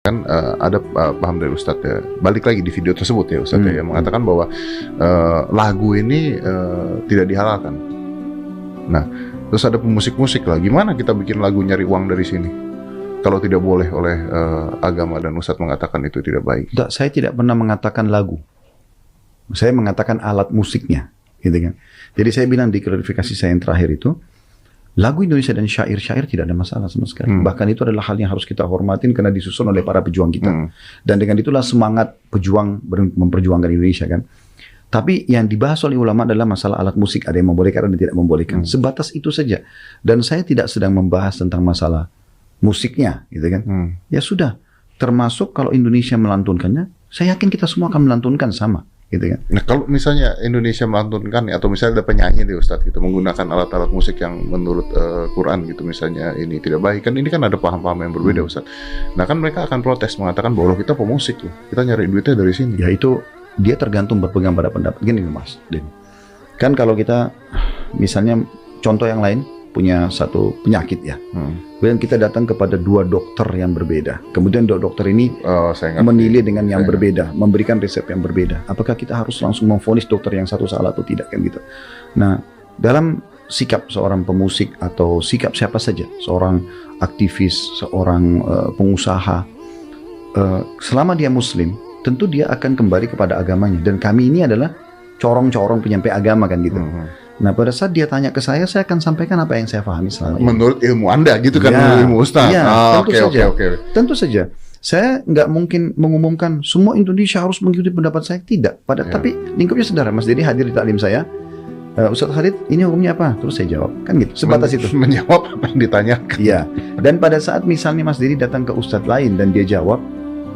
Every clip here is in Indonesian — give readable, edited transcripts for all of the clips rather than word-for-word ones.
Kan ada paham dari Ustadz ya, balik lagi di video tersebut ya Ustadz ya, yang mengatakan bahwa lagu ini tidak dihalalkan. Nah, terus ada pemusik-musik lah, gimana kita bikin lagu nyari uang dari sini kalau tidak boleh oleh agama, dan Ustadz mengatakan itu tidak baik? Saya tidak pernah mengatakan lagu, saya mengatakan alat musiknya, gitu kan. Jadi saya bilang di klarifikasi saya yang terakhir itu, lagu Indonesia dan syair-syair tidak ada masalah sama sekali. Bahkan itu adalah hal yang harus kita hormatin karena disusun oleh para pejuang kita. Dan dengan itulah semangat pejuang memperjuangkan Indonesia kan. Tapi yang dibahas oleh ulama adalah masalah alat musik. Ada yang membolehkan dan tidak membolehkan. Sebatas itu saja. Dan saya tidak sedang membahas tentang masalah musiknya, gitu kan. Ya sudah. Termasuk kalau Indonesia melantunkannya, saya yakin kita semua akan melantunkan sama. Gitu kan. Nah, kalau misalnya Indonesia melantunkan atau misalnya ada penyanyi di Ustadz gitu menggunakan alat-alat musik yang menurut Quran gitu misalnya ini tidak baik, kan ini kan ada paham-paham yang berbeda Ustadz. Nah kan mereka akan protes mengatakan bahwa kita pemusik loh, kita nyari duitnya dari sini. Ya itu dia tergantung berpegang pada pendapat. Gini Mas Den, kan kalau kita misalnya contoh yang lain punya satu penyakit ya, kemudian kita datang kepada dua dokter yang berbeda, kemudian dua dokter ini menilai dengan yang berbeda, memberikan resep yang berbeda. Apakah kita harus langsung memvonis dokter yang satu salah atau tidak kan gitu? Nah, dalam sikap seorang pemusik atau sikap siapa saja, seorang aktivis, seorang pengusaha, selama dia Muslim, tentu dia akan kembali kepada agamanya. Dan kami ini adalah corong-corong penyampai agama kan gitu. Nah pada saat dia tanya ke saya akan sampaikan apa yang saya pahami selama ini. Menurut ilmu Anda gitu kan, menurut ilmu Ustaz. Ya, tentu saja. Saya nggak mungkin mengumumkan semua Indonesia harus mengikuti pendapat saya, tidak. Tapi lingkupnya sederhana. Mas Dedi hadir di taklim saya, Ustaz Khalid, ini hukumnya apa? Terus saya jawab, kan gitu. Sebatas itu. Menjawab apa yang ditanyakan. Iya. Dan pada saat misalnya Mas Dedi datang ke Ustaz lain dan dia jawab,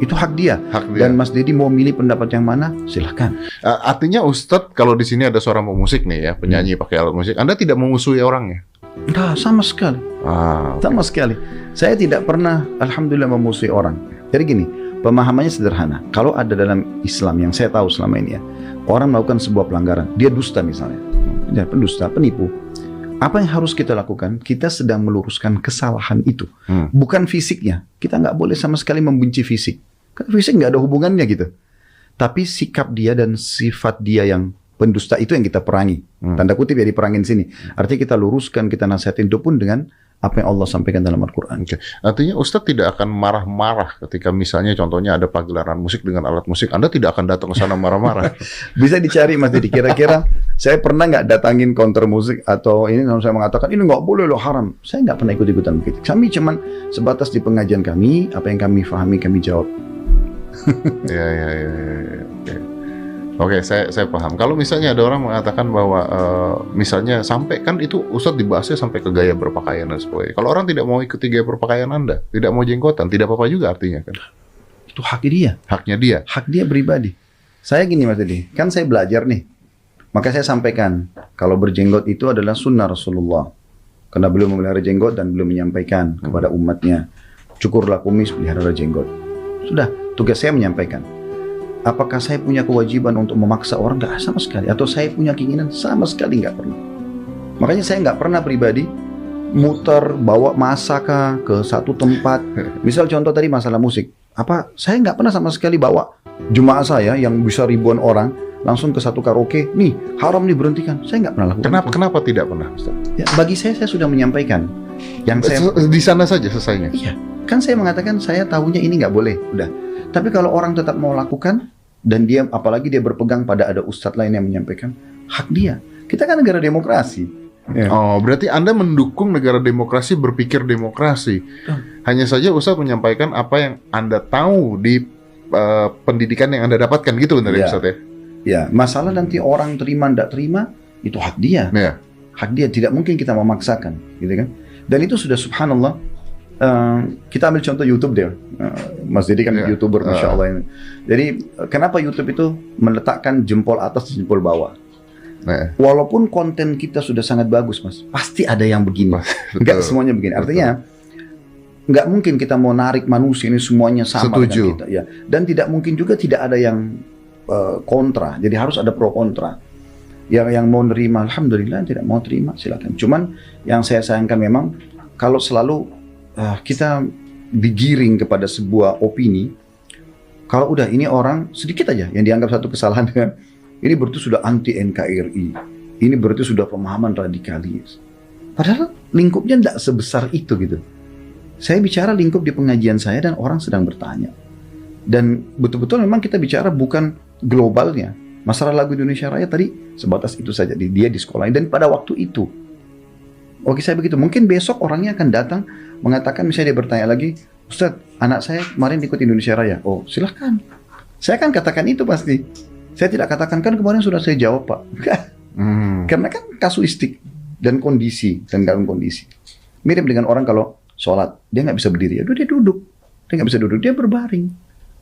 itu hak dia. Dan Mas Dedi mau milih pendapat yang mana, silahkan. Artinya Ustadz kalau di sini ada seorang pemusik nih ya, penyanyi pakai alat musik, Anda tidak memusuhi orangnya? Enggak, sama sekali. Sama sekali. Saya tidak pernah, alhamdulillah, memusuhi orang. Jadi gini, pemahamannya sederhana. Kalau ada dalam Islam yang saya tahu selama ini ya, orang melakukan sebuah pelanggaran, dia dusta misalnya, pendusta, penipu. Apa yang harus kita lakukan? Kita sedang meluruskan kesalahan itu, bukan fisiknya. Kita nggak boleh sama sekali membenci fisik. Karena fisik nggak ada hubungannya gitu. Tapi sikap dia dan sifat dia yang pendusta itu yang kita perangi. Tanda kutip ya diperangin sini. Artinya kita luruskan, kita nasihatin itu pun dengan apa yang Allah sampaikan dalam Al-Quran. Artinya Ustadz tidak akan marah-marah ketika misalnya contohnya ada pagelaran musik dengan alat musik. Anda tidak akan datang ke sana marah-marah. Bisa dicari Mas Didi. Kira-kira saya pernah nggak datangin konter musik atau ini kalau saya mengatakan ini nggak boleh loh, haram. Saya nggak pernah ikut-ikutan begitu. Kami cuman sebatas di pengajian kami, apa yang kami fahami kami jawab. Oke, saya paham. Kalau misalnya ada orang mengatakan bahwa misalnya sampai kan itu Ustadz dibahasnya sampai ke gaya berpakaian dan sebagainya. Kalau orang tidak mau ikuti gaya berpakaian Anda, tidak mau jenggotan, tidak apa-apa juga artinya kan? Itu hak dia. Haknya dia. Hak dia pribadi. Saya gini Mas Didi, kan saya belajar nih. Maka saya sampaikan kalau berjenggot itu adalah sunnah Rasulullah. Karena beliau memelihara jenggot dan beliau menyampaikan kepada umatnya, cukurlah kumis, pelihara jenggot. Sudah, tugas saya menyampaikan. Apakah saya punya kewajiban untuk memaksa orang? Nggak, sama sekali. Atau saya punya keinginan? Sama sekali nggak pernah. Makanya saya nggak pernah pribadi muter, bawa masa ke satu tempat. Misal contoh tadi masalah musik. Saya nggak pernah sama sekali bawa jemaah saya yang bisa ribuan orang langsung ke satu karaoke. Nih, haram nih, berhentikan. Saya nggak pernah lakukan. Kenapa tidak pernah, Ustaz? Ya, bagi saya sudah menyampaikan. Di sana saja selesainya? Iya. Kan saya mengatakan saya tahunya ini nggak boleh. Udah. Tapi kalau orang tetap mau lakukan, dan dia, apalagi dia berpegang pada ada ustadz lain yang menyampaikan, hak dia. Kita kan negara demokrasi. Ya. Oh, berarti Anda mendukung negara demokrasi, berpikir demokrasi. Hanya saja Ustadz menyampaikan apa yang Anda tahu di pendidikan yang Anda dapatkan, gitu benar ya Ustadz ya? Ya, masalah nanti orang terima tidak terima, itu hak dia. Ya. Hak dia, tidak mungkin kita memaksakan, gitu kan? Dan itu sudah subhanallah. Kita ambil contoh YouTube deh, Mas Didi kan YouTuber, Masya Allah ini. Jadi kenapa YouTube itu meletakkan jempol atas dan jempol bawah? Walaupun konten kita sudah sangat bagus, Mas, pasti ada yang begini. Enggak semuanya begini. Artinya nggak mungkin kita mau narik manusia ini semuanya sama dengan kita, ya. Dan tidak mungkin juga tidak ada yang kontra. Jadi harus ada pro kontra. Yang mau nerima, alhamdulillah. Tidak mau terima, silakan. Cuman yang saya sayangkan memang kalau selalu kita digiring kepada sebuah opini, kalau udah ini orang sedikit aja yang dianggap satu kesalahan, ini berarti sudah anti NKRI, ini berarti sudah pemahaman radikalis. Padahal lingkupnya tidak sebesar itu gitu. Saya bicara lingkup di pengajian saya dan orang sedang bertanya. Dan betul-betul memang kita bicara bukan globalnya. Masalah lagu Indonesia Raya tadi sebatas itu saja, dia di sekolah. Dan pada waktu itu, oke saya begitu. Mungkin besok orangnya akan datang mengatakan, misalnya dia bertanya lagi, Ustadz, anak saya kemarin ikut Indonesia Raya. Oh silahkan. Saya akan katakan itu pasti. Saya tidak katakan, kan kemarin sudah saya jawab Pak. Karena kan kasuistik dan kondisi, tergantung kondisi. Mirip dengan orang kalau sholat, dia nggak bisa berdiri, aduh dia duduk. Dia nggak bisa duduk, dia berbaring.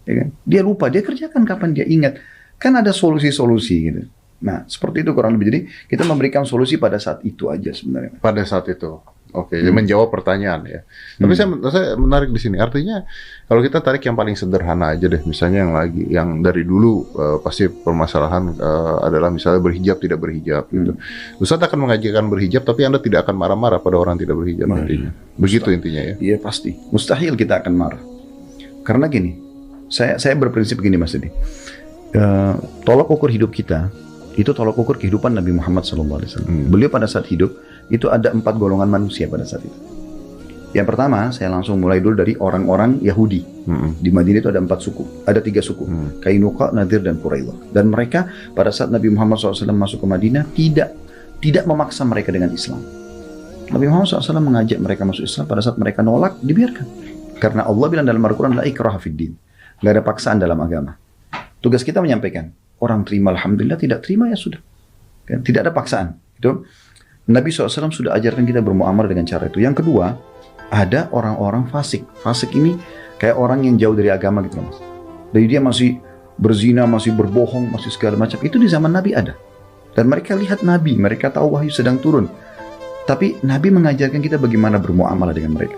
Ya kan? Dia lupa, dia kerjakan kapan dia ingat. Kan ada solusi-solusi gitu. Nah, seperti itu kurang lebih. Jadi, kita memberikan solusi pada saat itu aja sebenarnya. Pada saat itu. Oke, menjawab pertanyaan ya. Tapi saya menarik di sini. Artinya kalau kita tarik yang paling sederhana aja deh, misalnya yang dari dulu pasti permasalahan adalah misalnya berhijab tidak berhijab gitu. Ustadz akan mengajarkan berhijab, tapi Anda tidak akan marah-marah pada orang tidak berhijab intinya. Begitu intinya ya. Iya pasti. Mustahil kita akan marah. Karena gini, saya berprinsip gini Mas Edi. Tolok ukur hidup kita itu tolok ukur kehidupan Nabi Muhammad SAW. Beliau pada saat hidup itu ada 4 golongan manusia pada saat itu. Yang pertama, saya langsung mulai dulu dari orang-orang Yahudi. Di Madinah itu ada 4 suku, ada 3 suku, Kainuqa, Nadir, dan Quraidah. Dan mereka pada saat Nabi Muhammad SAW masuk ke Madinah tidak memaksa mereka dengan Islam. Nabi Muhammad SAW mengajak mereka masuk Islam. Pada saat mereka nolak, dibiarkan. Karena Allah bilang dalam Al-Quran, la ikraha fid din. Nggak ada paksaan dalam agama. Tugas kita menyampaikan, orang terima alhamdulillah, tidak terima ya sudah. Kan? Tidak ada paksaan. Itu Nabi SAW sudah ajarkan kita bermuamalah dengan cara itu. Yang kedua, ada orang-orang fasik. Fasik ini kayak orang yang jauh dari agama gitu Mas. Jadi dia masih berzina, masih berbohong, masih segala macam. Itu di zaman Nabi ada. Dan mereka lihat Nabi, mereka tahu wahyu sedang turun. Tapi Nabi mengajarkan kita bagaimana bermuamalah dengan mereka.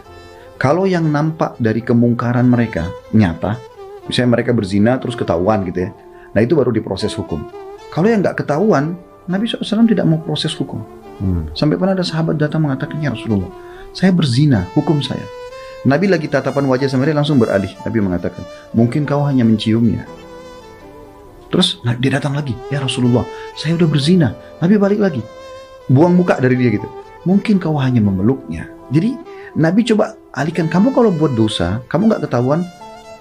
Kalau yang nampak dari kemungkaran mereka nyata, misalnya mereka berzina terus ketahuan gitu ya. Nah itu baru diproses hukum. Kalau yang nggak ketahuan, Nabi SAW tidak mau proses hukum. Sampai pernah ada sahabat datang mengatakan, ya Rasulullah, saya berzina, hukum saya. Nabi lagi tatapan wajah sama dia langsung beralih. Nabi mengatakan, mungkin kau hanya menciumnya. Terus dia datang lagi, ya Rasulullah, saya udah berzina. Nabi balik lagi, buang muka dari dia gitu. Mungkin kau hanya memeluknya. Jadi Nabi coba alihkan, kamu kalau buat dosa, kamu nggak ketahuan,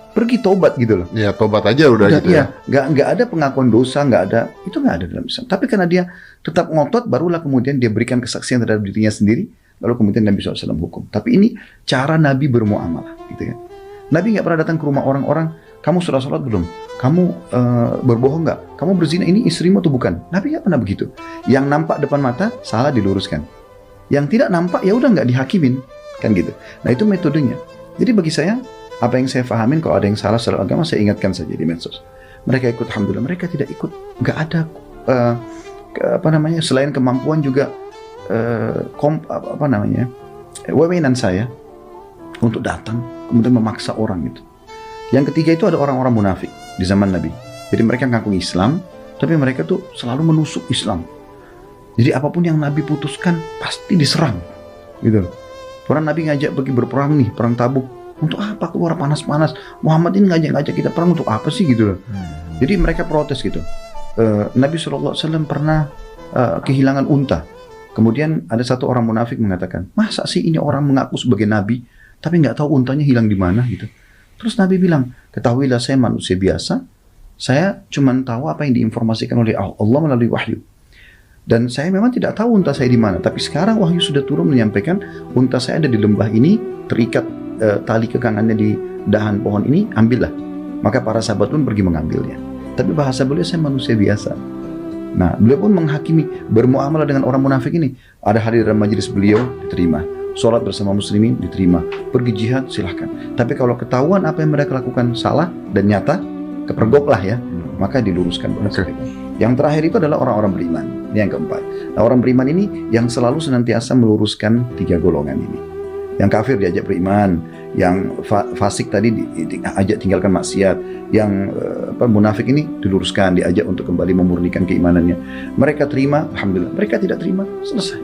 pergi tobat gitu loh. Ya tobat aja udah gitu ya. Nggak ada pengakuan dosa, nggak ada, itu nggak ada dalam Islam. Tapi karena dia tetap ngotot, barulah kemudian dia berikan kesaksian terhadap dirinya sendiri, lalu kemudian Nabi SAW hukum. Tapi ini cara Nabi bermuamalah, gitu kan. Nabi nggak pernah datang ke rumah orang-orang, kamu sudah sholat belum? Kamu berbohong nggak? Kamu berzina, ini istrimu atau bukan? Nabi nggak pernah begitu. Yang nampak depan mata salah diluruskan. Yang tidak nampak ya udah nggak dihakimin, kan gitu. Nah itu metodenya. Jadi bagi saya, apa yang saya fahamin, kalau ada yang salah secara agama, saya ingatkan saja di medsos. Mereka ikut, alhamdulillah. Mereka tidak ikut, nggak ada selain kemampuan juga wewenang saya untuk datang kemudian memaksa orang itu. Yang ketiga itu ada orang-orang munafik di zaman Nabi. Jadi mereka ngaku Islam, tapi mereka tuh selalu menusuk Islam. Jadi apapun yang Nabi putuskan pasti diserang, gitu. Orang Nabi ngajak pergi berperang nih, perang Tabuk. Untuk apa keluar panas-panas? Muhammad ini ngajak kita perang untuk apa sih gitu loh. Jadi mereka protes gitu. Nabi SAW pernah kehilangan unta. Kemudian ada satu orang munafik mengatakan, masa sih ini orang mengaku sebagai Nabi, tapi nggak tahu untanya hilang di mana gitu. Terus Nabi bilang, ketahuilah saya manusia biasa, saya cuma tahu apa yang diinformasikan oleh Allah melalui wahyu. Dan saya memang tidak tahu unta saya di mana. Tapi sekarang wahyu sudah turun menyampaikan unta saya ada di lembah ini, terikat tali kekangannya di dahan pohon ini, ambillah. Maka para sahabat pun pergi mengambilnya. Tapi bahasa beliau, saya manusia biasa. Nah, beliau pun menghakimi bermuamalah dengan orang munafik ini. Ada hadir dalam majelis beliau, diterima. Sholat bersama muslimin, diterima. Pergi jihad, silahkan. Tapi kalau ketahuan apa yang mereka lakukan salah dan nyata, kepergoklah ya, maka diluruskan. Yang terakhir itu adalah orang-orang beriman. Ini yang keempat. Nah, orang beriman ini yang selalu senantiasa meluruskan 3 golongan ini. Yang kafir diajak beriman, yang fasik tadi diajak tinggalkan maksiat, yang munafik ini diluruskan, diajak untuk kembali memurnikan keimanannya. Mereka terima, alhamdulillah. Mereka tidak terima, selesai.